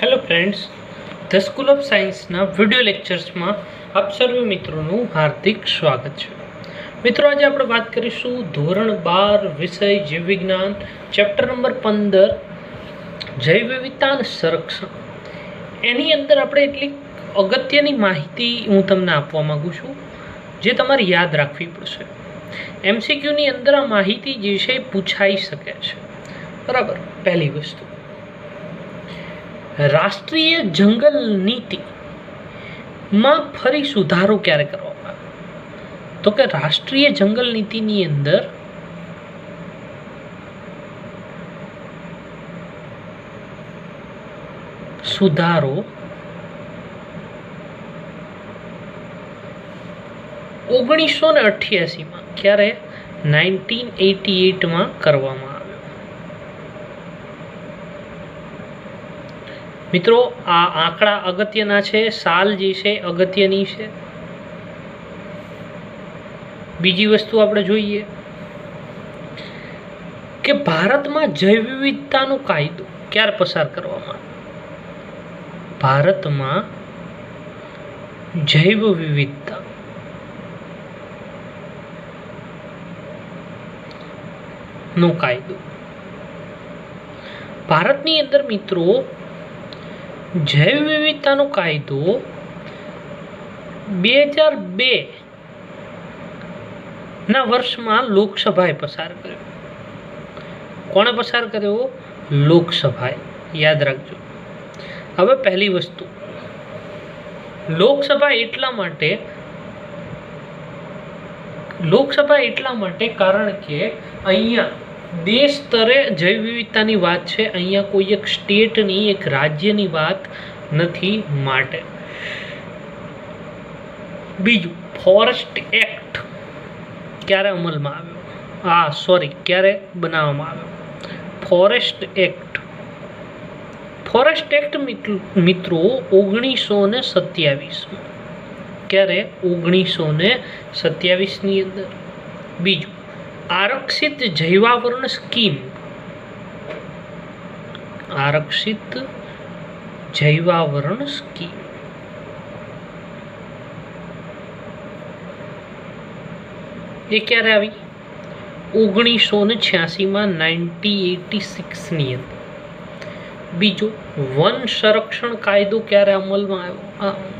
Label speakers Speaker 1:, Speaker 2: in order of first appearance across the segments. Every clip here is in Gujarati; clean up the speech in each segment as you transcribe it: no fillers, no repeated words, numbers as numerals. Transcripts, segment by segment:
Speaker 1: Hello friends, the school of સાયન્સના વિડિયો લેક્ચર્સમાં આપ સર્વે મિત્રોનું હાર્દિક સ્વાગત છે। મિત્રો, આજે આપણે વાત કરીશું ધોરણ 12 વિષય જીવ વિજ્ઞાન ચેપ્ટર નંબર 15 જૈવ વિવિધતા અને સંરક્ષણ। એની અંદર આપણે એટલી અગત્યની માહિતી હું તમને આપવા માંગુ છું જે તમારે યાદ રાખવી પડશે। એમસીક્યુની અંદર આ માહિતી જે છે પૂછાઈ શકે છે, બરાબર। પહેલી વસ્તુ, રાષ્ટ્રીય જંગલ નીતિ માં ફરી સુધારો ક્યારે કરવામાં આવ્યો? તો કે રાષ્ટ્રીય જંગલ નીતિની અંદર સુધારો 1988 માં ક્યારે 1988 માં કરવામાં આવ્યો। મિત્રો, આ આંકડા અગત્યના છે, સાલ જે છે અગત્યની છે। બીજી વસ્તુ આપણે જોઈએ કે ભારતમાં જૈવ વિવિધતાનો કાયદો ક્યારે પસાર કરવામાં આવ્યો? ભારતમાં જૈવ વિવિધતા નો કાયદો, ભારતની અંદર મિત્રો જૈવ વિવિધતાનો કાયદો 2002 ના વર્ષમાં લોકસભાએ પસાર કર્યો। કોણે પસાર કર્યો? લોકસભાએ, યાદ રાખજો। હવે પહેલી વસ્તુ, લોકસભા એટલા માટે કારણ કે અહીંયા દેશ સ્તરે જૈવ વિવિધતાની વાત છે, અહીંયા કોઈ એક સ્ટેટની, એક રાજ્યની વાત નથી, માટે। બીજું, ફોરેસ્ટ એક્ટ ક્યારે અમલમાં આવ્યો? ક્યારે બનાવવામાં આવ્યો? ફોરેસ્ટ એક્ટ મિત્રો 1927 ક્યારે? 1927 ની અંદર। બીજું, આરક્ષિત જૈવાવરણ સ્કીમ, આરક્ષિત જૈવાવરણ સ્કીમ એ ક્યારે આવી? 1986 માં, 1986 ની અંદર। બીજો, વન સંરક્ષણ કાયદો ક્યારે અમલમાં આવ્યો?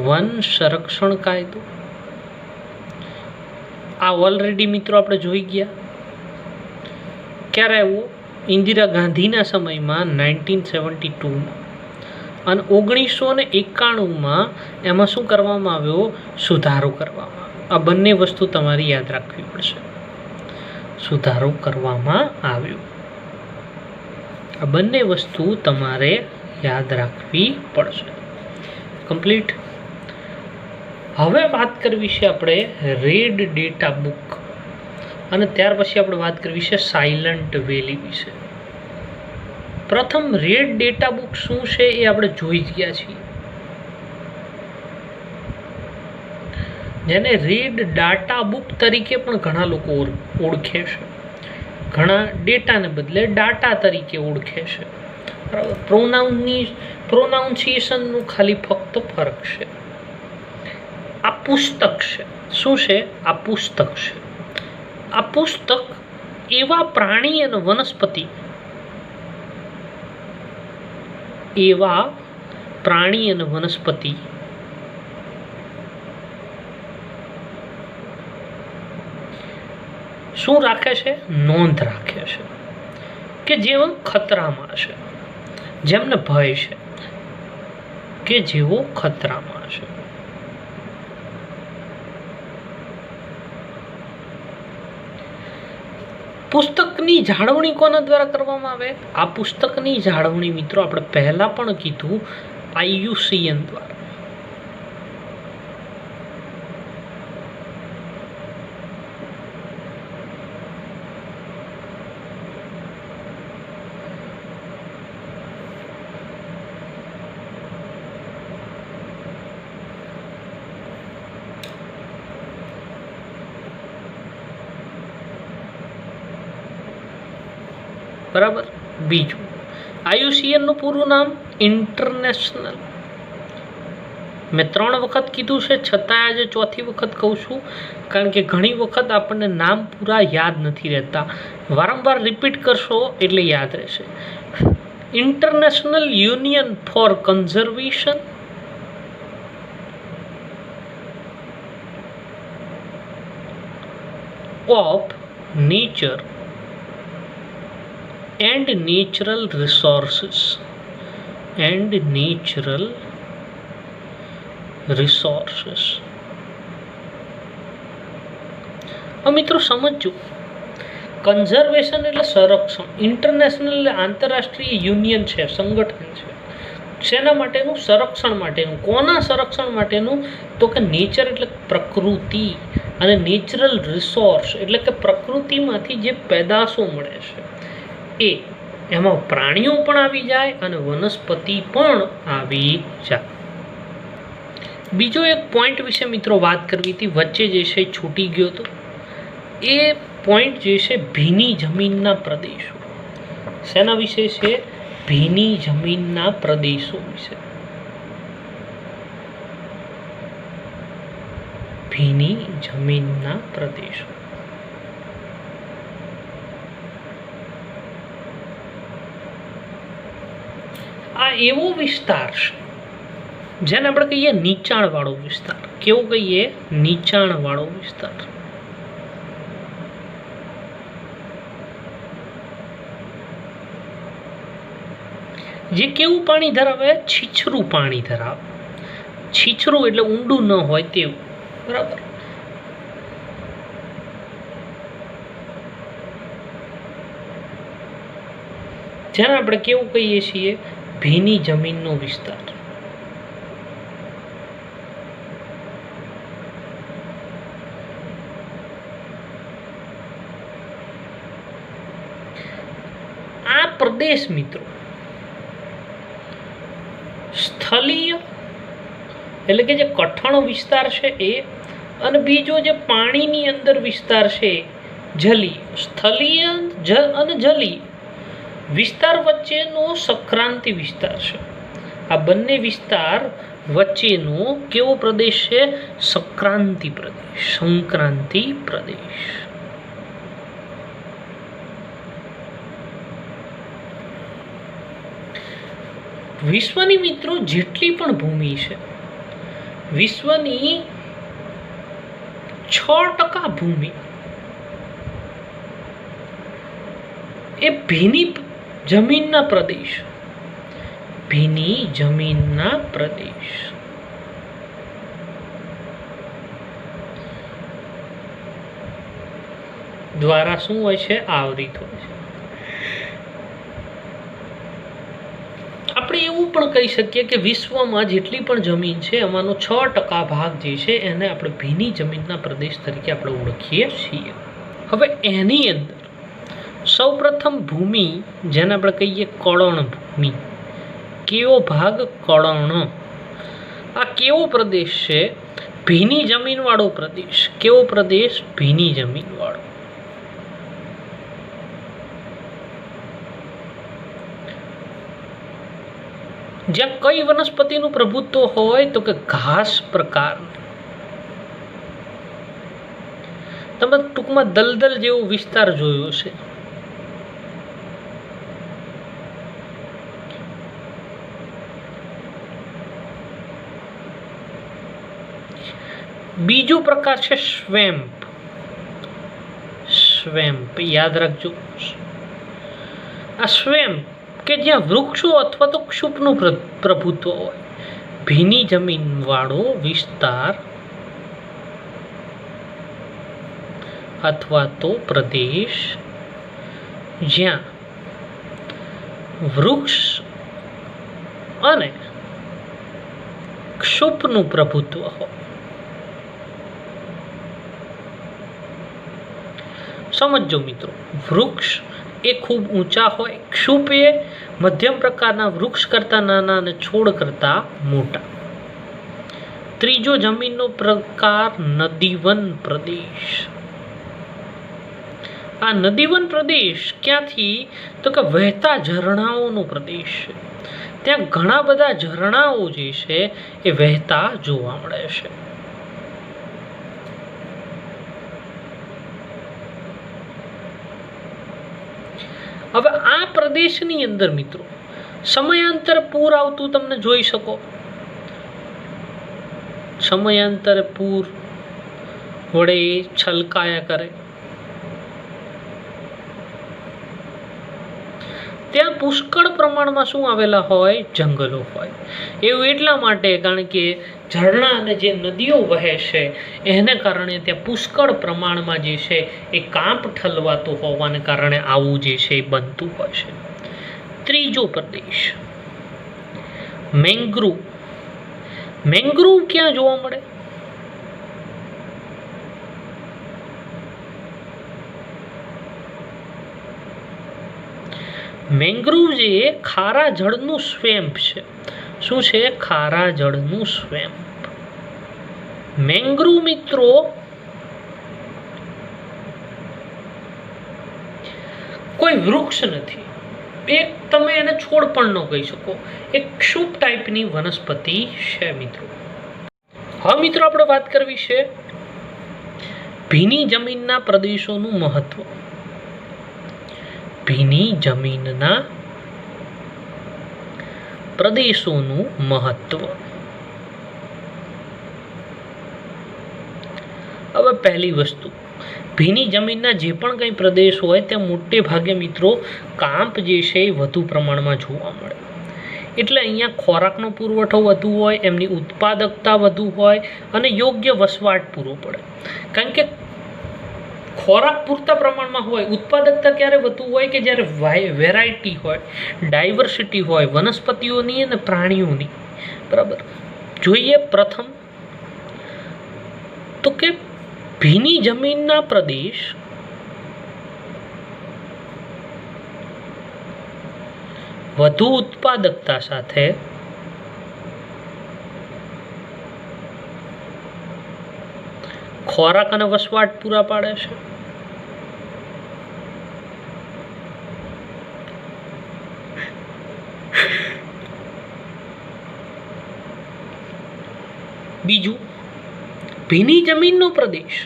Speaker 1: વન સંરક્ષણ કાયદો આ ઓલરેડી મિત્રો આપણે જોઈ ગયા। ક્યારે આવ્યો? ઇન્દિરા ગાંધીના સમયમાં 1972 અને 1991 એમાં શું કરવામાં આવ્યો? સુધારો કરવામાં આવ્યો। આ બંને વસ્તુ તમારી યાદ રાખવી પડશે। સુધારો કરવામાં આવ્યો, આ બંને વસ્તુ તમારે યાદ રાખવી પડશે। કમ્પ્લીટ। હવે વાત કરવી છે આપણે રેડ ડેટા બુક, અને ત્યાર પછી આપણે વાત કરવી છે સાયલન્ટ વેલી વિશે। પ્રથમ, રેડ ડેટા બુક શું છે એ આપણે જોઈ જ ગયા છીએ, જેને રેડ ડાટા બુક તરીકે પણ ઘણા લોકો ઓળખે છે, ઘણા ડેટાને બદલે ડાટા તરીકે ઓળખે છે, બરાબર। પ્રોનાઉન્સિએશનનું ખાલી ફક્ત ફરક છે। આ પુસ્તક છે, શું છે? આ પુસ્તક છે। આ પુસ્તક એવા પ્રાણી અને વનસ્પતિ શું રાખે છે? નોંધ રાખે છે કે જેઓ ખતરામાં છે, જેમને ભય છે, કે જેઓ ખતરામાં છે। પુસ્તકની જાળવણી કોના દ્વારા કરવામાં આવે? આ પુસ્તકની જાળવણી મિત્રો આપણે પહેલા પણ કીધું, IUCN દ્વારા। બરાબર. બીજું, IUCN નું પૂરું નામ ઇન્ટરનેશનલ. મેં 3 વખત કીધું છે, છતાં આજે ચોથી વખત કહું છું, કારણ કે ઘણી વખત આપણને નામ પૂરા યાદ નથી રહેતા. વારંવાર રિપીટ કરશો એટલે યાદ રહેશે. International union for conservation of nature and natural resources મિત્રો સમજો, કન્ઝર્વેશન એટલે સંરક્ષણ, ઇન્ટરનેશનલ એટલે આંતરરાષ્ટ્રીય યુનિયન છે, સંગઠન છે. શેના માટેનું? સંરક્ષણ માટેનું. કોના સંરક્ષણ માટેનું? તો કે નેચર એટલે પ્રકૃતિ, અને નેચરલ રિસોર્સ એટલે કે પ્રકૃતિમાંથી જે પેદાશો મળે છે એ, એમાં પ્રાણીઓ પણ આવી જાય અને વનસ્પતિ પણ આવી જાય. બીજો એક પોઈન્ટ વિશે મિત્રો વાત કરવી હતી, વચ્ચે જે છે છૂટી ગયો હતો. એ પોઈન્ટ જે છે ભીની જમીનના પ્રદેશો. શેના વિશે છે? ભીની જમીનના પ્રદેશો વિશે. ભીની જમીનના પ્રદેશો. આ એવો વિસ્તાર છે જેને આપણે કહીએ નીચાણવાળો વિસ્તાર. કેવું કહીએ? નીચાણવાળો વિસ્તાર. જે કેવું પાણી ધરાવે? છીછરું પાણી ધરાવે. છીછરું એટલે ઊંડું ન હોય તેવું. બરાબર. જેને આપણે કેવું કહીએ છીએ? ભીની જમીનનો વિસ્તાર. આ પ્રદેશ મિત્રો સ્થલીય એટલે કે જે કઠણ વિસ્તાર છે એ, અને બીજો જે પાણીની અંદર વિસ્તાર છે જલીય. સ્થલીય અને જલીય વિસ્તાર વચ્ચેનો સંક્રાંતિ વિસ્તાર છે. આ બંને વિસ્તાર વચ્ચેનો કેવો પ્રદેશ છે? સંક્રાંતિ પ્રદેશ. સંક્રાંતિ પ્રદેશ. વિશ્વની મિત્રો જેટલી પણ ભૂમિ છે, વિશ્વની 6% ભૂમિ એ ભીની જમીનના પ્રદેશ. ભીની જમીનના પ્રદેશ. દ્વારા શું હોય છે? આવરિત હોય છે. આપણે એવું પણ કહી શકીએ કે વિશ્વમાં જેટલી પણ જમીન છે એમાંનો 6% ભાગ જે છે એને આપણે ભીની જમીનના પ્રદેશ તરીકે આપણે ઓળખીએ છીએ. હવે એની અંદર સૌપ્રથમ ભૂમિ જેને આપણે કહીએ કળણ ભૂમિ. કેવો ભાગ? કળણ. આ કેવો પ્રદેશ છે? ભીની જમીન વાળો પ્રદેશ. કેવો પ્રદેશ? ભીની જમીન વાળો. જ્યાં કઈ વનસ્પતિનું પ્રભુત્વ હોય તો કે ઘાસ પ્રકાર. તમે ટૂંકમાં દલદલ જેવો વિસ્તાર જોયો છે. બીજો પ્રકાર છે સ્વેમ્પ. સ્વેમ્પ યાદ રાખજો. આ સ્વેમ્પ કે જ્યાં વૃક્ષો અથવા તો ક્ષુપનું પ્રભુત્વ હોય. ભીની જમીન વાળો વિસ્તાર અથવા તો પ્રદેશ જ્યાં વૃક્ષ અને ક્ષુપનું પ્રભુત્વ હોય. સમજો મિત્રો, વૃક્ષ એ ખૂબ ઊંચા હોય, ક્ષુપ એ મધ્યમ પ્રકારના વૃક્ષ કરતા નાના અને છોડ કરતા મોટા. ત્રીજો જમીનનો પ્રકાર નદીવન પ્રદેશ. આ નદીવન પ્રદેશ ક્યાંથી? તો કે વહેતા ઝરણાઓનો પ્રદેશ છે. ત્યાં ઘણા બધા ઝરણાઓ જે છે એ વહેતા જોવા મળે છે. હવે આ પ્રદેશની અંદર મિત્રો સમયાંતરે પૂર આવતું તમને જોઈ શકો. સમયાંતરે પૂર વડે છલકાયા કરે. ત્યાં પુષ્કળ પ્રમાણમાં શું આવેલા હોય? જંગલો હોય. એવું એટલા માટે કારણ કે ઝરણા અને જે નદીઓ વહે છે એને કારણે ત્યાં પુષ્કળ પ્રમાણમાં જે છે એ કાંપ ઠલવાતો હોવાને કારણે આવું જે છે એ બનતું હોય છે. ત્રીજો પ્રદેશ મેંગ્રુવ. મેંગ્રુવ ક્યાં જોવા મળે? મેંગ્રુવ જે ખારા જળનું સ્વેમ્પ છે. શું છે? ખારા જળનું સ્વેમ્પ. મેંગ્રુવ મિત્રો કોઈ વૃક્ષ નથી, એક તમે એને છોડ પણ ન કહી શકો, એક ક્ષુપ ટાઈપની વનસ્પતિ છે મિત્રો. હવે મિત્રો આપણે વાત કરવી છે ભીની જમીનના પ્રદેશોનું મહત્વ. ભીની જમીનના પ્રદેશોનું મહત્વ. હવે પહેલી વસ્તુ, ભીની જમીનના જે પણ કંઈ પ્રદેશ હોય ત્યાં મોટે ભાગે મિત્રો કાંપ જે છે એ વધુ પ્રમાણમાં જોવા મળે. એટલે અહીંયા ખોરાકનો પુરવઠો વધુ હોય, એમની ઉત્પાદકતા વધુ હોય અને યોગ્ય વસવાટ પૂરો પડે. કારણ કે ખોરાક પૂરતા પ્રમાણમાં હોય, ઉત્પાદકતા ક્યારે વધુ હોય કે જ્યારે વેરાયટી હોય, ડાયવર્સિટી હોય વનસ્પતિઓની અને પ્રાણીઓની. બરાબર. જોઈએ પ્રથમ તો કે ભીની જમીનના પ્રદેશ વધુ ઉત્પાદકતા સાથે ખોરાક અને વસવાટ પૂરા પાડે છે. બીજું, ભીની જમીનનો પ્રદેશ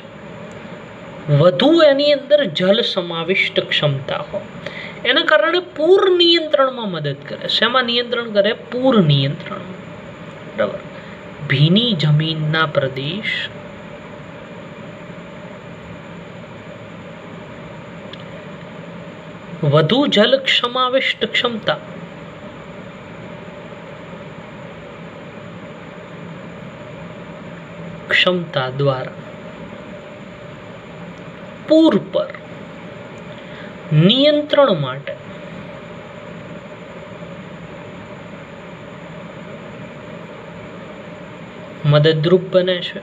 Speaker 1: વધુ એની અંદર જલ સમાવિષ્ટ ક્ષમતા હોય, એના કારણે પૂર નિયંત્રણમાં મદદ કરે. શેમાં નિયંત્રણ કરે? પૂર નિયંત્રણ. બરાબર. ભીની જમીનના પ્રદેશ વધુ જલ સમાવિષ્ટ ક્ષમતા દ્વારા પૂર પર નિયંત્રણ માટે મદદરૂપ બને છે.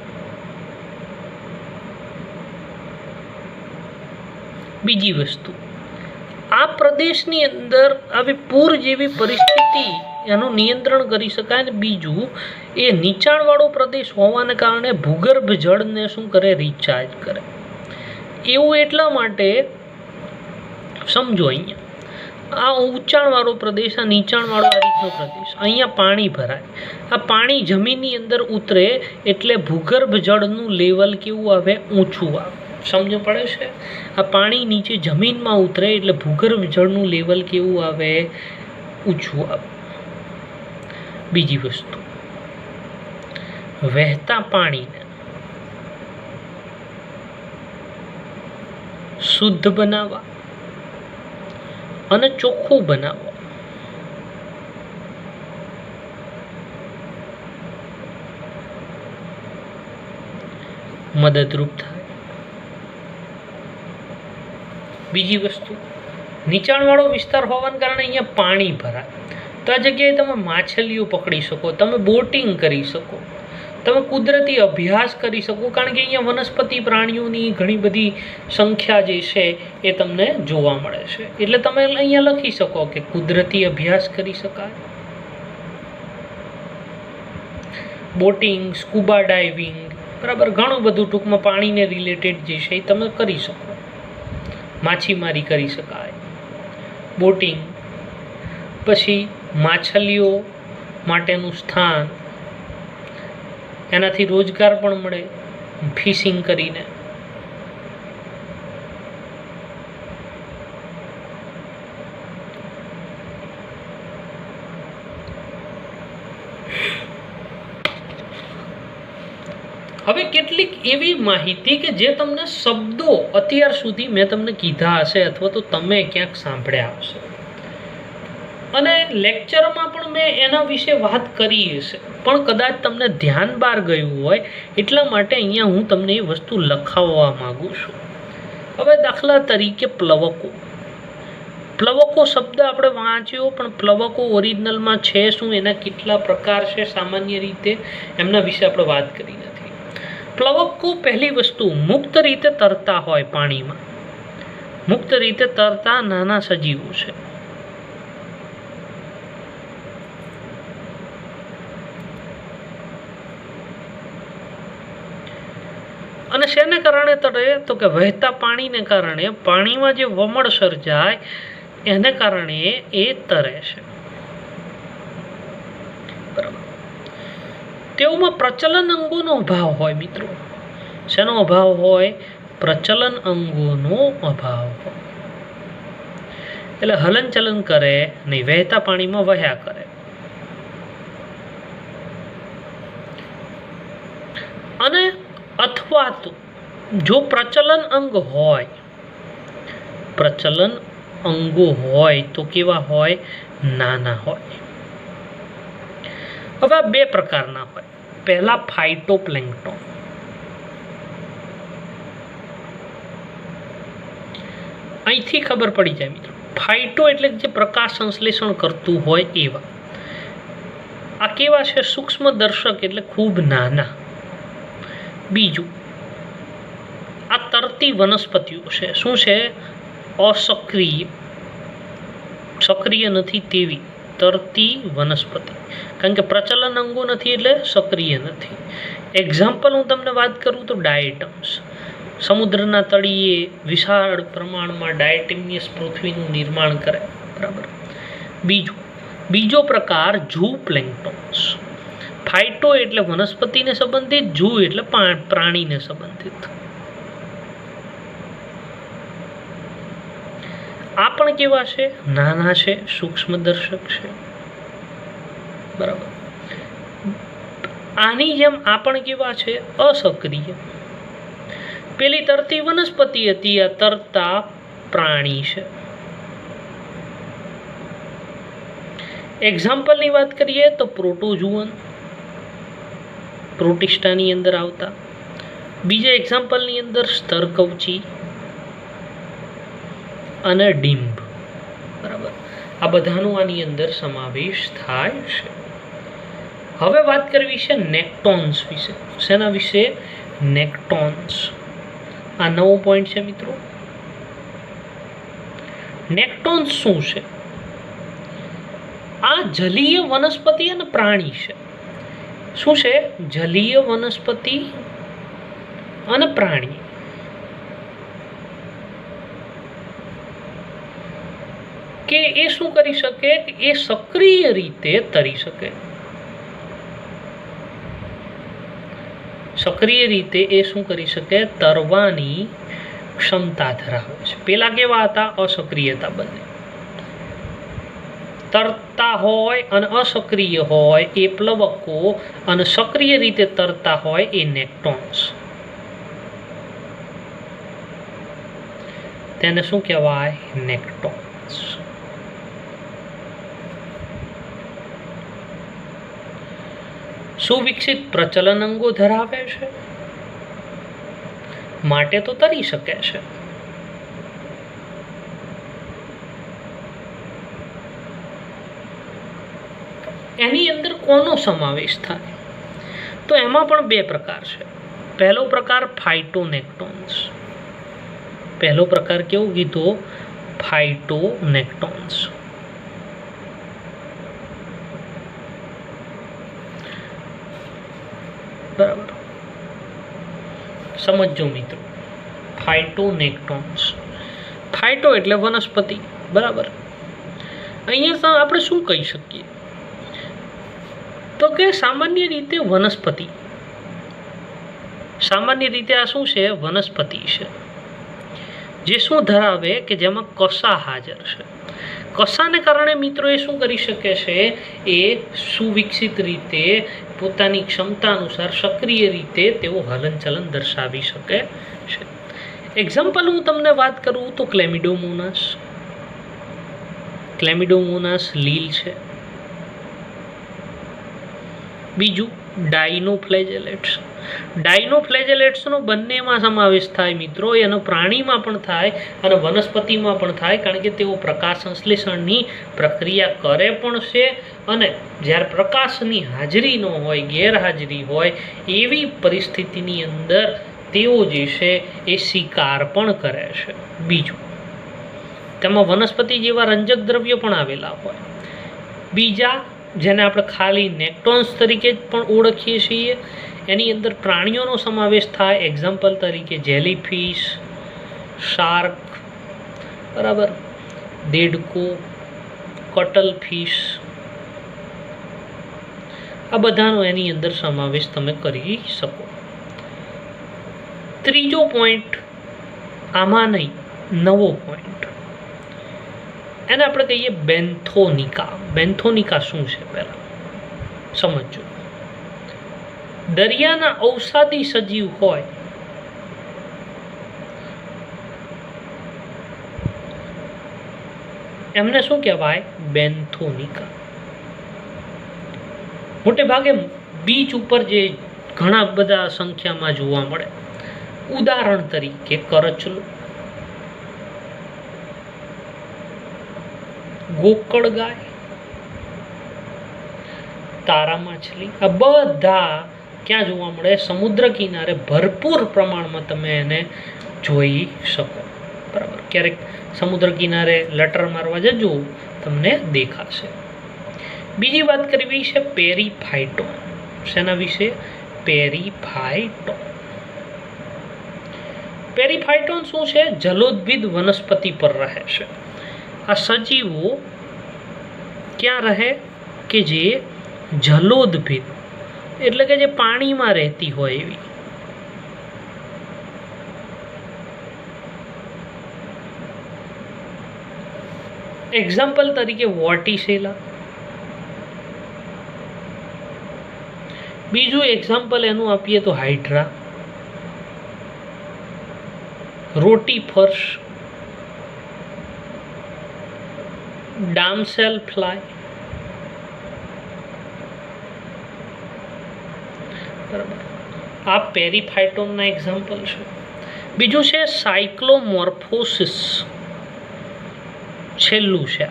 Speaker 1: બીજી વસ્તુ, આ પ્રદેશની અંદર આવી પૂર જેવી પરિસ્થિતિ એનું નિયંત્રણ કરી શકાય. અને બીજું, એ નીચાણવાળો પ્રદેશ હોવાને કારણે ભૂગર્ભ જળને શું કરે? રિચાર્જ કરે. એવું એટલા માટે સમજો, અહીંયા આ ઊંચાણવાળો પ્રદેશ, આ નીચાણવાળો આ રીતનો પ્રદેશ, અહીંયા પાણી ભરાય. આ પાણી જમીનની અંદર ઉતરે એટલે ભૂગર્ભ જળનું લેવલ કેવું આવે? ઊંચું આવે. સમજ પડે છે? આ પાણી નીચે જમીનમાં ઉતરે એટલે ભૂગર્ભ જળનું લેવલ કેવું આવે? ઊંચું આવે. બીજી વસ્તુ, વહેતા પાણીને શુદ્ધ બનાવવા અને ચોખ્ખું બનાવવા મદદરૂપ થાય. બીજી વસ્તુ, નીચાણવાળો વિસ્તાર હોવાને કારણે અહીંયા પાણી ભરાય, તો આ જગ્યાએ તમે માછલીઓ પકડી શકો, તમે બોટિંગ કરી શકો, તમે કુદરતી અભ્યાસ કરી શકો. કારણ કે અહીંયા વનસ્પતિ પ્રાણીઓની ઘણી બધી સંખ્યા જે છે એ તમને જોવા મળે છે. એટલે તમે અહીંયા લખી શકો કે કુદરતી અભ્યાસ કરી શકાય, બોટિંગ, સ્કુબા ડાઇવિંગ, બરાબર, ઘણું બધું ટૂંકમાં પાણીને રિલેટેડ જે છે એ તમે કરી શકો. માછીમારી કરી શકાય, બોટિંગ, પછી માછલીઓ માટેનું સ્થાન, એનાથી રોજગાર પણ મળે ફિશિંગ કરીને. હવે કેટલીક એવી માહિતી કે જે તમને શબ્દો અત્યાર સુધી મેં તમને કીધા હશે અથવા તો તમે ક્યાંક સાંભળ્યા હશે અને લેક્ચરમાં પણ મેં એના વિશે વાત કરી હશે, પણ કદાચ તમને ધ્યાન બહાર ગયું હોય એટલા માટે અહીંયા હું તમને એ વસ્તુ લખાવવા માંગુ છું. હવે દાખલા તરીકે પ્લવકો. પ્લવકો શબ્દ આપણે વાંચ્યો, પણ પ્લવકો ઓરિજિનલમાં છે શું, એના કેટલા પ્રકાર છે, સામાન્ય રીતે એમના વિશે આપણે વાત કરી નથી. પ્લવકો પહેલી વસ્તુ મુક્ત રીતે તરતા હોય પાણીમાં, મુક્ત રીતે તરતા નાના સજીવો છે. અને શેને કારણે તરે તો કે વહેતા પાણીને કારણે, પાણીમાં જે વમળ સર્જાય એને કારણે એ તરે છે. બરાબર. તેઓમાં પ્રચલન અંગોનો અભાવ હોય મિત્રો. શેનો અભાવ હોય? પ્રચલન અંગોનો અભાવ હોય. એટલે હલનચલન કરે નહીં, વહેતા પાણીમાં વહ્યા કરે. અને અથવા તો જો પ્રચલન અંગ હોય, પ્રચલન અંગો હોય તો કેવા હોય? નાના હોય. હવે આ બે પ્રકારના હોય. પહેલા ફાઇટોપ્લેન્ક્ટોન. અહીંથી ખબર પડી જાય મિત્રો. ફાઇટો એટલે જે પ્રકાશ સંશ્લેષણ કરતું હોય એવા. આ કેવા છે? સૂક્ષ્મ દર્શક એટલે ખૂબ નાના. બીજું, આ તરતી વનસ્પતિઓ છે. શું છે? અસક્રિય, સક્રિય નથી તેવી તરતી વનસ્પતિ. કારણ કે પ્રચલન અંગો નથી એટલે સક્રિય નથી. એક્ઝામ્પલ હું તમને વાત કરું તો ડાયટમ્સ. સમુદ્રના તળિયે વિશાળ પ્રમાણમાં ડાયટેમિયસ પૃથ્વીનું નિર્માણ કરે. બરાબર. બીજો પ્રકાર ઝૂપ્લેન્ક્ટોન્સ. ફાઇટો એટલે વનસ્પતિને સંબંધિત, ઝૂ એટલે પ્રાણીને સંબંધિત. આ પણ કેવા છે? નાના છે, સૂક્ષ્મદર્શક છે. બરાબર. આની જેમ આ પણ કેવા છે? અસક્રિય. પેલી તરતી વનસ્પતિ હતી, આ તરતા પ્રાણી છે. એક્ઝામ્પલની વાત કરીએ તો પ્રોટોઝુઅન, પ્રોટિસ્ટાની અંદર આવતા. બીજા એક્ઝામ્પલની અંદર સ્તરકવચી અને ડિંબ. બરાબર. આ બધાનો આની અંદર સમાવેશ થાય છે. હવે વાત કરવી છે નેક્ટોન્સ વિશે. શેના વિશે? નેક્ટોન્સ. આ નવો પોઈન્ટ છે મિત્રો. નેક્ટોન્સ શું છે? આ જલીય વનસ્પતિ અને પ્રાણી છે. શું છે? જલીય વનસ્પતિ અને પ્રાણી. કે એ શું કરી શકે? એ સક્રિય રીતે તરી શકે. સક્રિય રીતે એ શું કરી શકે? તરવાની ક્ષમતા ધરાવે છે. પેલા કેવા હતા? અસક્રિયતા. બંને તરતા હોય અને અસક્રિય હોય એ પ્લવકો, અને સક્રિય રીતે તરતા હોય એ નેક્ટોન્સ. તેને શું કહેવાય? નેક્ટોન્સ. સુવિકસિત પ્રચલન અંગો ધરાવે છે, માટે તો તરી શકે છે. એની અંદર કોનો સમાવેશ થાય? તો એમાં પણ બે પ્રકાર છે. પહેલો પ્રકાર ફાઇટોનેક્ટોન્સ. પહેલો પ્રકાર કેવો કીધો? ફાઇટોનેક્ટોન્સ. બરાબર. સમજો મિત્રો. ફાઇટોનેક્ટોન્સ. ફાઇટો એટલે વનસ્પતિ, બરાબર. અહીંયા આપણે શું કહી શકીએ તો કે સામાન્ય રીતે વનસ્પતિ, સામાન્ય રીતે આ શું છે? વનસ્પતિ છે, જે શું ધરાવે કે જેમાં કશા હાજર છે. કશાને કારણે મિત્રો એ શું કરી શકે છે? એ સુવિકસિત રીતે પોતાની ક્ષમતા અનુસાર સક્રિય રીતે તેઓ હલનચલન દર્શાવી શકે છે. એક્ઝામ્પલ હું તમને વાત કરું તો ક્લેમિડોમોનાસ. ક્લેમિડોમોનાસ લીલ છે. બીજું ડાયનોફ્લેજેલેટ્સ. ડાયનોફ્લેજેલેટ્સનો બંનેમાં સમાવેશ થાય મિત્રો. એનો પ્રાણીમાં પણ થાય અને વનસ્પતિમાં પણ થાય, કારણ કે તેઓ પ્રકાશ સંશ્લેષણની પ્રક્રિયા કરે પણ છે અને જ્યારે પ્રકાશની હાજરી ન હોય, ગેરહાજરી હોય એવી પરિસ્થિતિની અંદર તેઓ જે છે એ શિકાર પણ કરે છે. બીજું, તેમાં વનસ્પતિ જેવા રંજક દ્રવ્યો પણ આવેલા હોય. બીજા, જેને આપણે ખાલી નેક્ટોન્સ તરીકે પણ ઓળખીએ છીએ, એની અંદર પ્રાણીઓનો સમાવેશ થાય. એક્ઝામ્પલ તરીકે જેલીફિશ, શાર્ક, બરાબર, દેડકો, કટલફિશ, આ બધાનો એની અંદર સમાવેશ તમે કરી શકો. ત્રીજો પોઈન્ટ, આમાં નહીં, નવો પોઈન્ટ, એને આપણે કહીએ બેન્થોનિકા. બેન્થોનિકા શું છે પહેલા સમજો. દરિયાના ઔષાદી સજીવ હોય એમને શું કહેવાય? બેન્થોનિકા. મોટે ભાગે બીચ ઉપર જે ઘણા બધા સંખ્યામાં જોવા મળે. ઉદાહરણ તરીકે કરચલો, ગોકળગાય, તારા માછલી, આ બધા ક્યાં જોવા મળે? સમુદ્ર કિનારે ભરપૂર પ્રમાણમાં તમે એને જોઈ શકો, બરાબર. ક્યારેક સમુદ્ર કિનારે લટર મારવા જજો, તમને દેખાશે. બીજી વાત કરવી છે પેરીફાઇટો. શેના વિશે? પેરીફાઇટો. પેરીફાઇટોન શું છે? જલોદભિદ વનસ્પતિ પર રહે છે. આ સજીવો ક્યાં રહે? કે જે જલોદભિદ, એટલે કે જે પાણીમાં રહેતી હોય એવી. એક્ઝામ્પલ તરીકે વોર્ટિસેલા. બીજું એક્ઝામ્પલ એનું આપીએ તો હાઇડ્રા, રોટીફર્સ, ડામસેલ ફ્લાય, બરાબર. આ પેરીફાઇટોનના એક્ઝામ્પલ છે. બીજું છે સાયક્લોમોર્ફોસિસ. છેલ્લું છે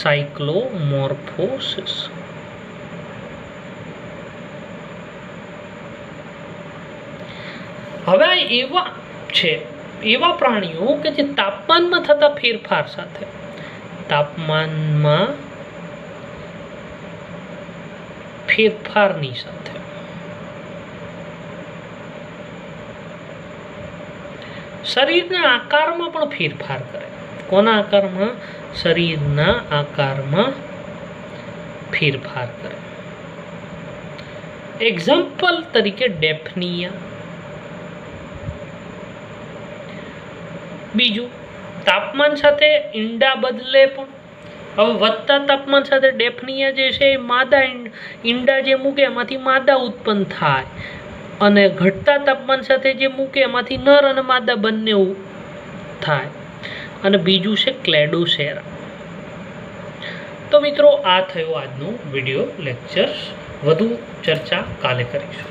Speaker 1: સાયક્લોમોર્ફોસિસ. હવે એવા છે એવા પ્રાણીઓ કે જે તાપમાનમાં થતા ફેરફાર સાથે, તાપમાનમાં ફેરફારની સાથે શરીરના આકારમાં પણ ફેરફાર કરે. કોના આકારમાં? શરીરના આકારમાં ફેરફાર કરે. એક્ઝામ્પલ તરીકે ડેફનિયા. બીજું, તાપમાન સાથે ઈંડા બદલે પણ. હવે વધતા તાપમાન સાથે ડેફનિયા જે છે એ માદા ઈંડા જે મૂકે એમાંથી માદા ઉત્પન્ન થાય, અને ઘટતા તાપમાન સાથે જે મૂકે એમાંથી નર અને માદા બંને થાય. અને બીજું છે ક્લેડોસેરા. તો મિત્રો, આ થયો આજનો વિડીયો લેક્ચર. વધુ ચર્ચા કાલે કરીશું.